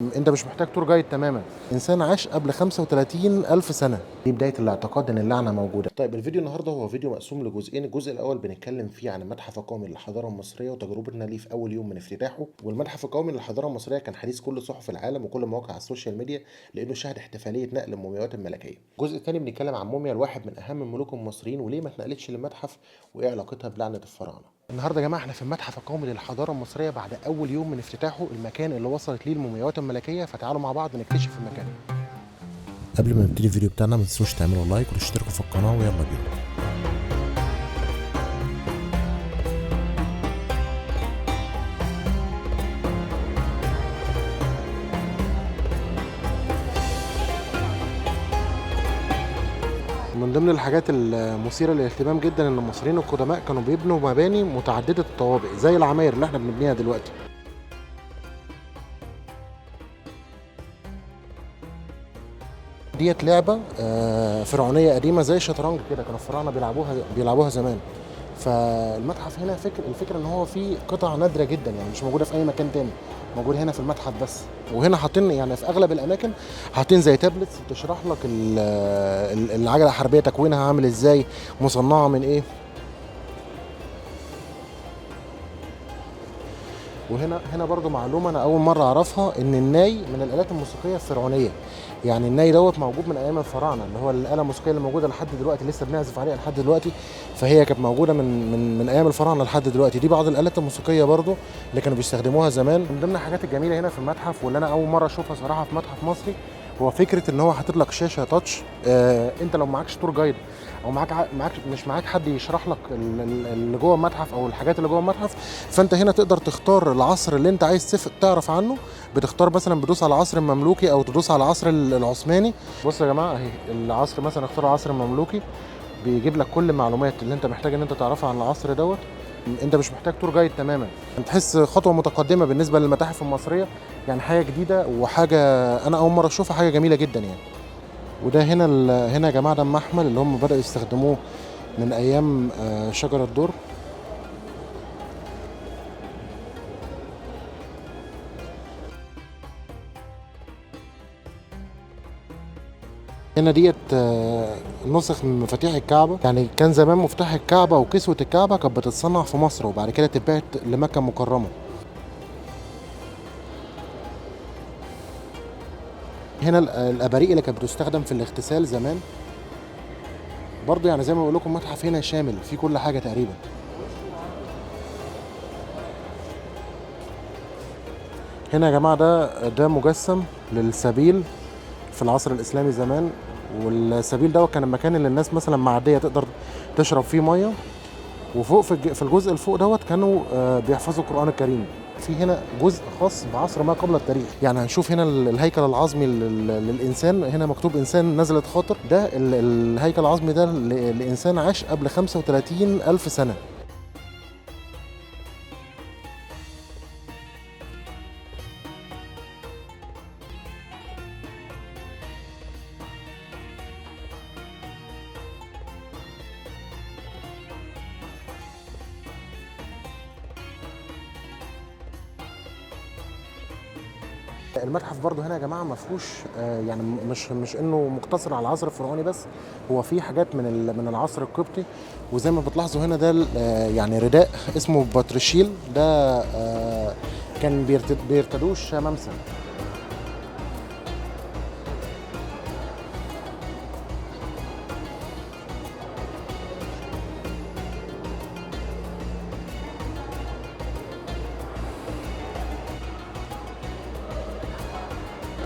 انت مش محتاج تور جايد تماما. انسان عاش قبل 35 الف سنه. دي بدايه الاعتقاد ان اللعنه موجوده. طيب الفيديو النهارده هو فيديو مقسوم لجزئين. الجزء الاول بنتكلم فيه عن المتحف القومي للحضاره المصريه وتجربتنا ليه في اول يوم من افتتاحه. والمتحف القومي للحضاره المصريه كان حديث كل صحف العالم وكل مواقع السوشيال ميديا لانه شهد احتفاليه نقل المومياوات الملكيه. الجزء الثاني بنتكلم عن موميا لواحد من اهم الملوك المصريين وليه ما اتنقلتش للمتحف وايه علاقتها بلعنه الفراعنه. النهارده يا جماعه احنا في المتحف القومي للحضاره المصريه بعد اول يوم من افتتاحه، المكان اللي وصلت ليه المومياوات الملكيه. فتعالوا مع بعض نكتشف المكان. قبل ما نبتدي الفيديو بتاعنا ما تنسوش تعملوا لايك وتشتركوا في القناه ويلا بينا. من ضمن الحاجات المثيره للاهتمام جدا ان المصريين القدماء كانوا بيبنوا مباني متعدده الطوابق زي العماير اللي احنا بنبنيها دلوقتي. ديت لعبه فرعونيه قديمه زي الشطرنج كده، كانوا الفراعنه بيلعبوها زمان. فالمتحف هنا الفكره ان هو فيه قطع نادره جدا، يعني مش موجوده في اي مكان تاني، موجود هنا في المتحف بس. وهنا حاطين يعني في اغلب الاماكن حاطين زي تابلتس تشرح لك العجله الحربيه تكوينها عامل ازاي، مصنعه من ايه. وهنا برضو معلومه انا اول مره اعرفها، ان الناي من الالات الموسيقيه الفرعونيه. يعني الناي دوت موجود من ايام الفراعنه، اللي هو الاله الموسيقيه اللي موجوده لحد دلوقتي لسه بنعزف عليها لحد دلوقتي. فهي كانت موجوده من ايام الفراعنه لحد دلوقتي. دي بعض الالات الموسيقيه برضو اللي كانوا بيستخدموها زمان. من ضمن الحاجات الجميله هنا في المتحف واللي انا اول مره اشوفها صراحه في متحف مصري، هو فكره ان هو حاطط لك شاشه تاتش. انت لو معكش تور جايد او مش معاك حد يشرح لك اللي جوه المتحف او الحاجات اللي جوه المتحف، فانت هنا تقدر تختار العصر اللي انت عايز تعرف عنه. بتختار مثلا بتدوس على العصر المملوكي او تدوس على العصر العثماني. بصوا يا جماعه اهي العصر، مثلا اختار العصر المملوكي، بيجيب لك كل المعلومات اللي انت محتاج ان انت تعرفها عن العصر دوت. انت مش محتاج تور جايد تماما. تحس خطوه متقدمه بالنسبه للمتاحف المصريه، يعني حاجه جديده وحاجه انا اول مره اشوفها، حاجه جميله جدا يعني. وده هنا يا جماعه ده محمل اللي هم بداوا يستخدموه من ايام شجر الدر. هنا ديت نسخ من مفاتيح الكعبة. يعني كان زمان مفتاح الكعبة وكسوة الكعبة كانت بتتصنع في مصر وبعد كده تتباعت لمكة المكرمة. هنا الأباريق اللي كانت بتستخدم في الاغتسال زمان. برضه يعني زي ما بقول لكم متحف هنا شامل فيه كل حاجة تقريبا. هنا يا جماعة ده مجسم للسبيل في العصر الإسلامي زمان. والسبيل ده كان المكان اللي الناس مثلا معدية تقدر تشرب فيه مية. وفوق في الجزء اللي فوق دوت كانوا بيحفظوا القرآن الكريم. في هنا جزء خاص بعصر ما قبل التاريخ. يعني هنشوف هنا الهيكل العظمي للإنسان. هنا مكتوب إنسان نزلت خاطر. ده الهيكل العظمي ده لإنسان عاش قبل 35 ألف سنة. المتحف برضو هنا يا جماعه ما فيهوش يعني مش انه مقتصر على العصر الفرعوني بس، هو في حاجات من العصر القبطي. وزي ما بتلاحظوا هنا ده يعني رداء اسمه باتريشيل ده كان بيرتدوه الشمامسه.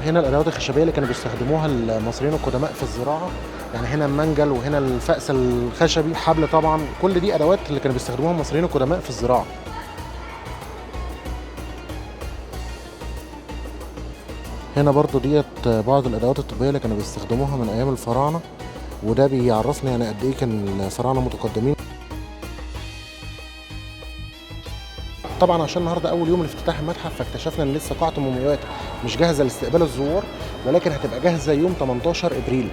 هنا الادوات الخشبيه اللي كانوا بيستخدموها المصريين القدماء في الزراعه. يعني هنا المنجل وهنا الفأس الخشبي، حبل طبعا، كل دي ادوات اللي كانوا بيستخدموها المصريين القدماء في الزراعه. هنا برضو ديت بعض الادوات الطبيه اللي كانوا بيستخدموها من ايام الفراعنه. وده بيعرفنا يعني قد ايه كان الفراعنه متقدمين. طبعا عشان النهارده اول يوم لافتتاح المتحف، فاكتشفنا ان لسه قاعه المومياوات مش جاهزه لاستقبال الزوار، ولكن هتبقى جاهزه يوم 18 ابريل.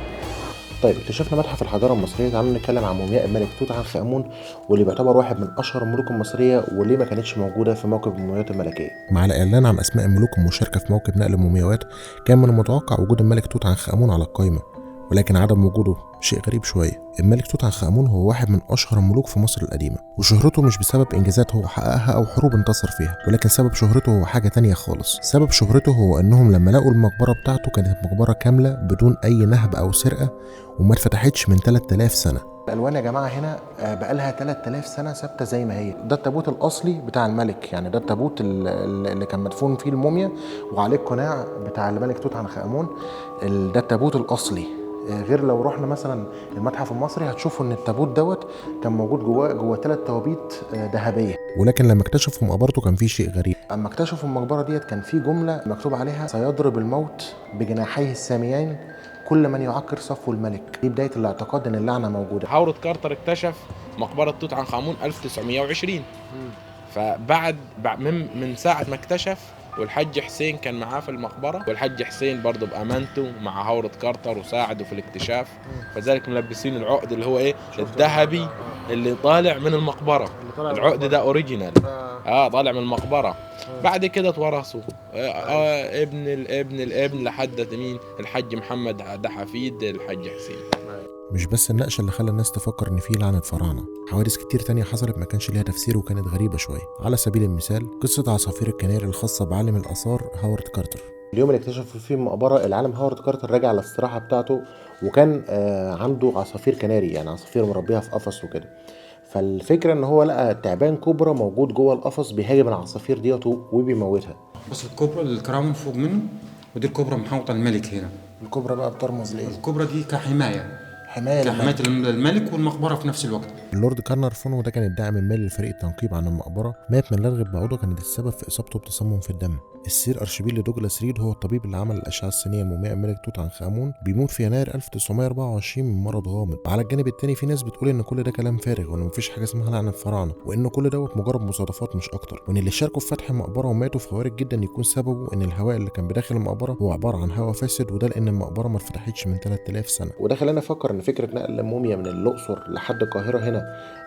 طيب اكتشفنا متحف الحضاره المصريه، تعالوا نتكلم عن مومياء الملك توت عنخ امون، واللي بيعتبر واحد من اشهر الملوك المصريه، واللي ما كانتش موجوده في موكب المومياوات الملكيه. مع الاعلان عن اسماء الملوك المشاركه في موكب نقل المومياوات، كان من المتوقع وجود الملك توت عنخ امون على القائمه، ولكن عدم وجوده شيء غريب شويه. الملك توت عنخ امون هو واحد من اشهر الملوك في مصر القديمه، وشهرته مش بسبب انجازات هو حققها او حروب انتصر فيها، ولكن سبب شهرته هو حاجه تانية خالص. سبب شهرته هو انهم لما لقوا المقبره بتاعته كانت مقبره كامله بدون اي نهب او سرقه، وما اتفتحتش من 3000 سنه. الالوان يا جماعه هنا بقالها 3000 سنه ثابته زي ما هي. ده التابوت الاصلي بتاع الملك، يعني ده التابوت اللي كان مدفون فيه الموميا وعليه القناع بتاع الملك توت عنخ امون. ده التابوت الاصلي. غير لو رحنا مثلا المتحف المصري هتشوفوا ان التابوت دوت كان موجود جوه 3 توابيت ذهبيه. ولكن لما اكتشفوا مقبرته كان في شيء غريب. اما اكتشفوا المقبره ديت كان في جمله مكتوب عليها: سيضرب الموت بجناحيه الساميين كل من يعكر صفو الملك. دي بدايه الاعتقاد ان اللعنه موجوده. هاورد كارتر اكتشف مقبره توت عنخ امون 1920. فبعد من ساعه ما اكتشف، والحاج حسين كان معاه في المقبره، والحاج حسين برضه بامانته مع هاورد كارتر وساعده في الاكتشاف، فذلك ملبسين العقد اللي هو ايه الذهبي اللي طالع من المقبره. العقد ده اوريجينال طالع من المقبره. بعد كده اتورثوا ابن الابن الابن لحد مين؟ الحاج محمد، ده حفيد الحاج حسين. مش بس النقش اللي خلى الناس تفكر ان في لعنه فراعنه، حوادث كتير تانية حصلت ما كانش ليها تفسير وكانت غريبه شويه. على سبيل المثال قصه عصافير الكناري الخاصه بعالم الاثار هاورد كارتر. اليوم اللي اكتشفوا فيه المقبره، العالم هاورد كارتر راجع للاستراحه بتاعته، وكان عنده عصافير كناري، يعني عصافير مربيها في قفص وكده. فالفكره ان هو لقى تعبان كوبرا موجود جوه القفص بيهاجم العصافير ديت وبيموتها. بس الكوبرا الكراون فوق منه، ودي الكوبرا محاوطه الملك هنا. الكوبرا بقى بترمز لايه؟ الكوبرا دي كحمايه حماية الملك والمقبره في نفس الوقت. اللورد كارنر فون، وده كان الداعم المالي لفريق التنقيب عن المقبره، مات من لدغه بعوضه كانت السبب في اصابته بتصمم في الدم. السير ارشبيل دوجلاس ريد هو الطبيب اللي عمل الاشعه السينيه لمومياء الملك توت عنخ امون، بيموت في يناير 1924 من مرض غامض. على الجانب الثاني في ناس بتقول ان كل ده كلام فارغ، وان مفيش حاجه اسمها لعنه الفراعنه، وان كل دوت مجرد مصادفات مش اكتر، وان اللي شاركوا في فتح المقبره وماتوا في وارد جدا يكون سببه ان الهواء اللي كان بداخل المقبره هو عباره عن هواء فاسد، وده لان المقبره ما اتفتحتش من 3000 سنه. وده خلاني افكر ان فكره نقل الموميا من الاقصر لحد القاهره هنا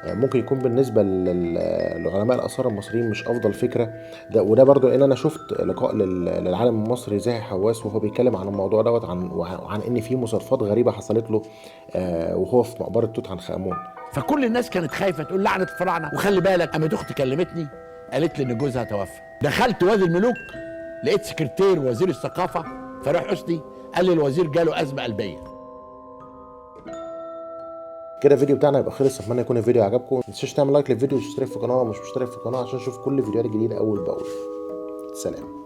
ممكن يكون بالنسبه لعلماء الاثار المصريين مش افضل فكره. وده برضو ان انا شفت لقاء للعالم المصري زاهي حواس، وهو بيتكلم عن الموضوع دوت عن ان في مصادفات غريبه حصلت له وهو في مقبره توت عنخ امون. فكل الناس كانت خايفه تقول لعنه الفراعنه. وخلي بالك، قامت اختي كلمتني قالت لي ان جوزها توفى. دخلت وادي الملوك لقيت سكرتير وزير الثقافه فرح حسني قال لي الوزير جاله ازمه قلبيه. كده الفيديو بتاعنا يبقى خلص. اتمنى يكون الفيديو عجبكم. ما تنسوش تعمل لايك للفيديو وتشترك في القناه ومش مشترك في القناه عشان تشوف كل الفيديوهات الجديده اول باول. سلام.